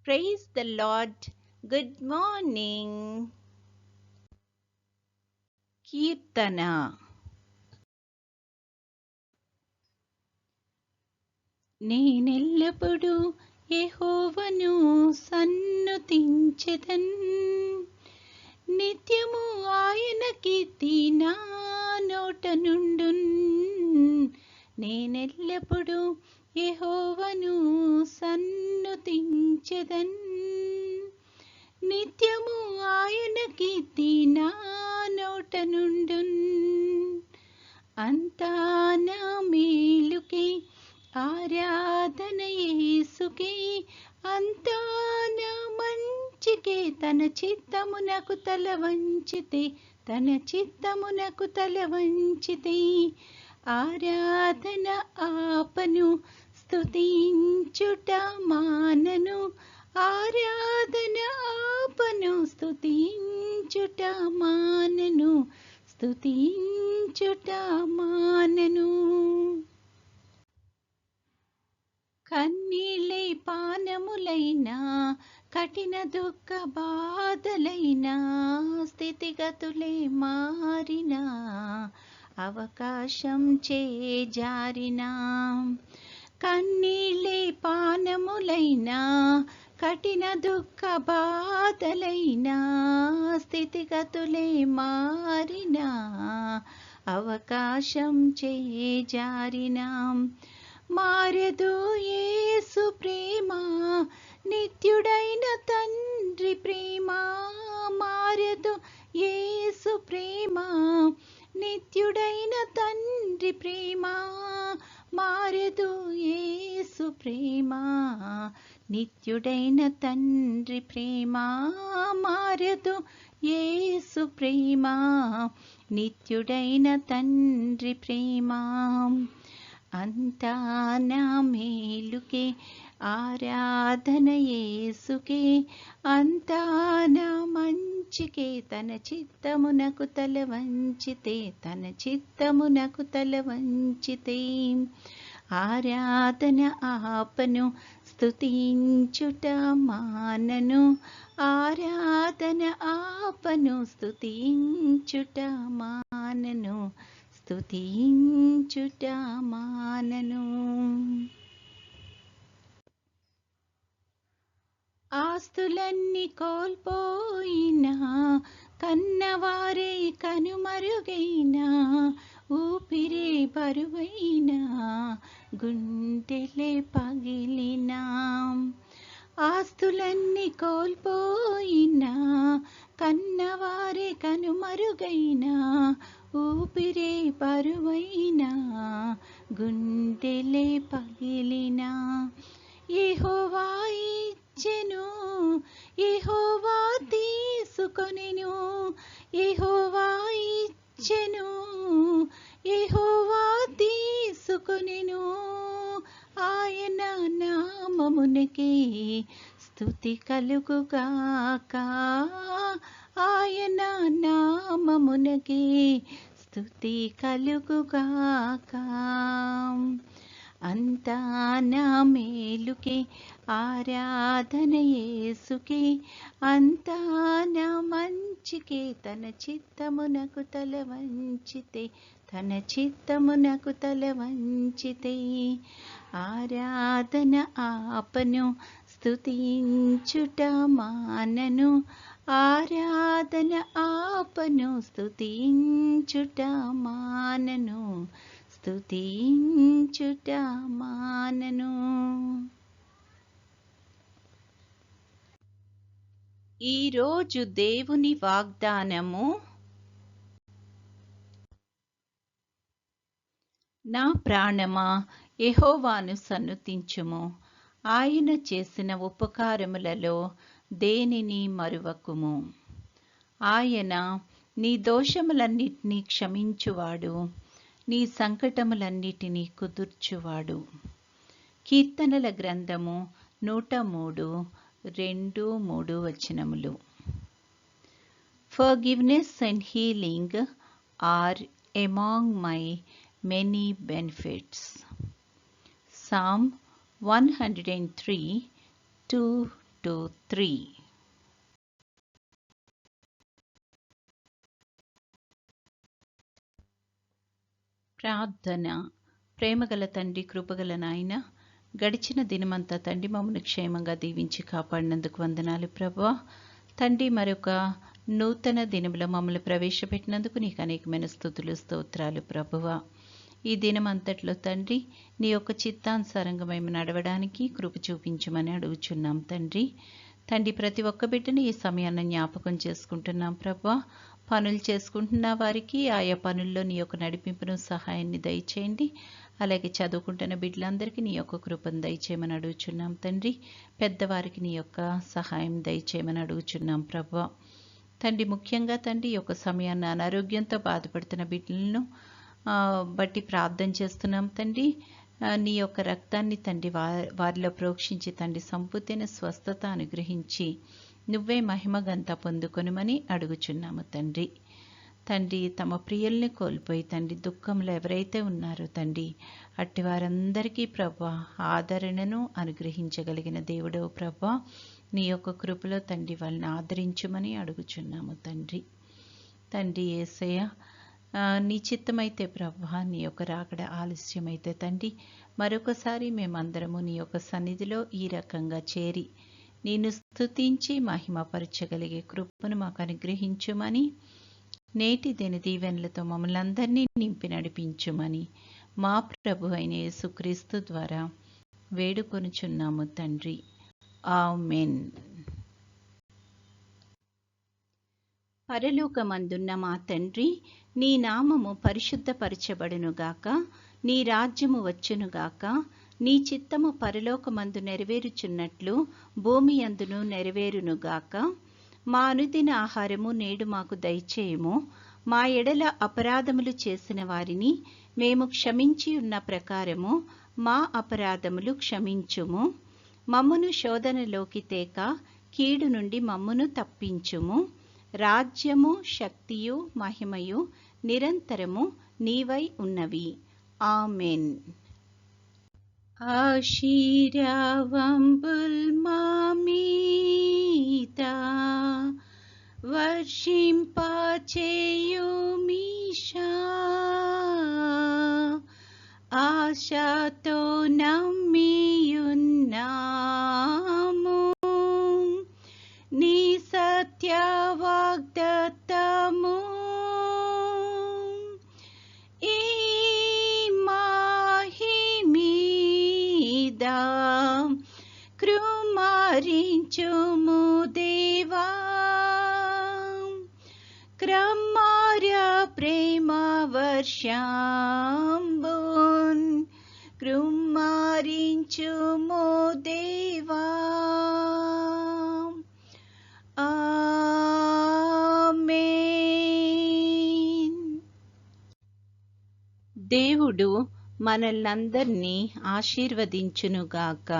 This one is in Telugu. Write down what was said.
Praise the Lord. Good morning. కీర్తన. నేనెల్లప్పుడూ యెహోవాను సన్నుతించెదన్, నిత్యము ఆయన కీర్తి నా నోట నుండున్. నేనెల్లప్పుడూ యెహోవాను సన్నుతించెదన్, నిత్యము ఆయన కీర్తి నా నోట నుండున్. అంతా నా మేలుకే ఆరాధన యేసుకే, అంతా నా మంచికే. తన చిత్తమునకు తల వంచితే, తన చిత్తమునకు తల వంచితే, ఆరాధన ఆపను, స్తుతించుట మానను. ఆరాధన ఆపను, స్తుతించుట మానను, స్తుతించుట మానను. కన్నీళ్ళై పానములైనా, కఠిన దుఃఖ బాధలైనా, స్థితిగతులే మారినా, అవకాశం చేజారినా. కన్నీళ్ళై పానములైనా, కఠిన దుఃఖ బాధలైనా, స్థితిగతులే మారినా, అవకాశం చేజారినా. మారదు యేసు ప్రేమ, నిత్యుడైన తండ్రి ప్రేమ. మారదు యేసు ప్రేమ, నిత్యుడైన తండ్రి ప్రేమ. మారదు యేసు ప్రేమ, నిత్యుడైన తండ్రి ప్రేమ. మారదు యేసు ప్రేమ, నిత్యుడైన తండ్రి ప్రేమ. అంతా నా మేలుకే ఆరాధన యేసుకే, అంతా నా మంచికే. తన చిత్తమునకు తల వంచితే, తన చిత్తమునకు తల వంచితే, ఆరాధన ఆపను, స్తుతించుట మానను. ఆరాధన ఆపను, స్తుతించుట మానను, స్తుతించుట మానను. ఆస్తులన్నీ కోల్పోయినా, కన్నవారే కనుమరుగైనా, ఊపిరే బరువైనా, గుండెలే పగిలినా. ఆస్తులన్నీ కోల్పోయినా, కన్నవారే కనుమరుగైనా, ఊపిరే బరువైనా, గుండెలే పగిలినా. యెహోవా ఇచ్చెను, యెహోవా తీసుకొనెను. యెహోవా ఇచ్చెను, యెహోవా తీసుకొనెను. ఆయన నామమునకే స్తుతి కలుగుగాక. ఆయన నామమునకే స్తుతి కలుగుగాక. అంతా నా మేలుకే ఆరాధన యేసుకే, అంతా నా మంచికే. తన చిత్తమునకు తల వంచితే, తన చిత్తమునకు తల వంచితే, ఆరాధన ఆపను, స్తుతించుట మానను. ఆరాధన ఆపను, స్తుతించుట మానను, స్తుతించుట మానను. ఈరోజు దేవుని వాగ్దానము. నా ప్రాణమా, యెహోవాను సన్నుతించుము. ఆయన చేసిన ఉపకారములలో దేనిని మరువకుము. ఆయన నీ దోషములన్నిటినీ క్షమించువాడు, నీ సంకటములన్నిటినీ కుదుర్చువాడు. కీర్తనల గ్రంథము 103, 2-3 వచనములు. Forgiveness and healing are among my many benefits. Psalm 103, 2 to 3. ప్రార్థన. ప్రేమగల తండ్రి, కృపగల నాయన, గడిచిన దినమంతా తండ్రి మమ్మల్ని క్షేమంగా దీవించి కాపాడినందుకు వందనాలు ప్రభువా. తండ్రి, మరొక నూతన దినములో మమ్మల్ని ప్రవేశపెట్టినందుకు నీకు అనేకమైన స్తుతులు, స్తోత్రాలు ప్రభువా. ఈ దినం అంతట్లో తండ్రి నీ యొక్క చిత్తానుసారంగా మేము నడవడానికి కృప చూపించమని అడుగుచున్నాం తండ్రి. తండ్రి, ప్రతి ఒక్క బిడ్డని ఈ సమయాన్ని జ్ఞాపకం చేసుకుంటున్నాం ప్రభువా. పనులు చేసుకుంటున్న వారికి ఆయా పనుల్లో నీ యొక్క నడిపింపును, సహాయాన్ని దయచేయండి. అలాగే చదువుకుంటున్న బిడ్డలందరికీ నీ యొక్క కృపను దయచేయమని అడుగుచున్నాం తండ్రి. పెద్దవారికి నీ యొక్క సహాయం దయచేయమని అడుగుచున్నాం ప్రభువా. తండ్రి, ముఖ్యంగా తండ్రి ఈ యొక్క సమయాన్ని అనారోగ్యంతో బాధపడుతున్న బిడ్డలను బట్టి ప్రార్థన చేస్తున్నాం తండ్రి. నీ యొక్క రక్తాన్ని తండ్రి వారిలో ప్రోక్షించి తండ్రి సంపూర్తైన స్వస్థత అనుగ్రహించి నువ్వే మహిమగంత పొందుకొనుమని అడుగుచున్నాము తండ్రి. తండ్రి, తమ ప్రియుల్ని కోల్పోయి తండ్రి దుఃఖంలో ఎవరైతే ఉన్నారో తండ్రి అట్టి వారందరికీ ప్రభా ఆదరణను అనుగ్రహించగలిగిన దేవుడో ప్రభా, నీ యొక్క కృపలో తండ్రి వాళ్ళని ఆదరించుమని అడుగుచున్నాము తండ్రి. తండ్రి యేసయ్య, నీ చిత్తమైతే ప్రభా నీ యొక్క రాకడ ఆలస్యమైతే తండ్రి మరొకసారి మేమందరము నీ యొక్క సన్నిధిలో ఈ రకంగా చేరి నేను స్తుతించి మహిమపరచగలిగే కృపను మాకు అనుగ్రహించుమని, నేటి దిన దీవెనలతో మమ్మల్ని అందరినీ నింపి నడిపించుమని మా ప్రభు అయిన యేసుక్రీస్తు ద్వారా వేడుకొనుచున్నాము తండ్రి. ఆమేన్. పరలోకమందున్న మా తండ్రి, నీ నామము పరిశుద్ధపరచబడునుగాక, నీ రాజ్యము వచ్చునుగాక, నీ చిత్తము పరలోకమందు నెరవేరుచున్నట్లు భూమి అందును నెరవేరునుగాక. మా అనుదిన ఆహారము నేడు మాకు దయచేయము. మా ఎడల అపరాధములు చేసిన వారిని మేము క్షమించి ఉన్న ప్రకారము మా అపరాధములు క్షమించుము. మమ్మును శోధనలోకి తేక కీడు నుండి మమ్మును తప్పించుము. రాజ్యము, శక్తియు, మహిమయు నిరంతరము నీవై ఉన్నవి. ఆమెన్. ఆశీర్వాదంబుల్ మా మీద వర్షింపచేయుమీశా, ఆశతో నమ్మియున్నాము నీ సత్య వాగ్దత్తము. ఈ మాహిమీద కృమారించుము దేవా, క్రమార్య ప్రేమ వర్షంబున్ కృమారించుము దేవా. దేవుడు మనల్నందరినీ ఆశీర్వదించునుగాక.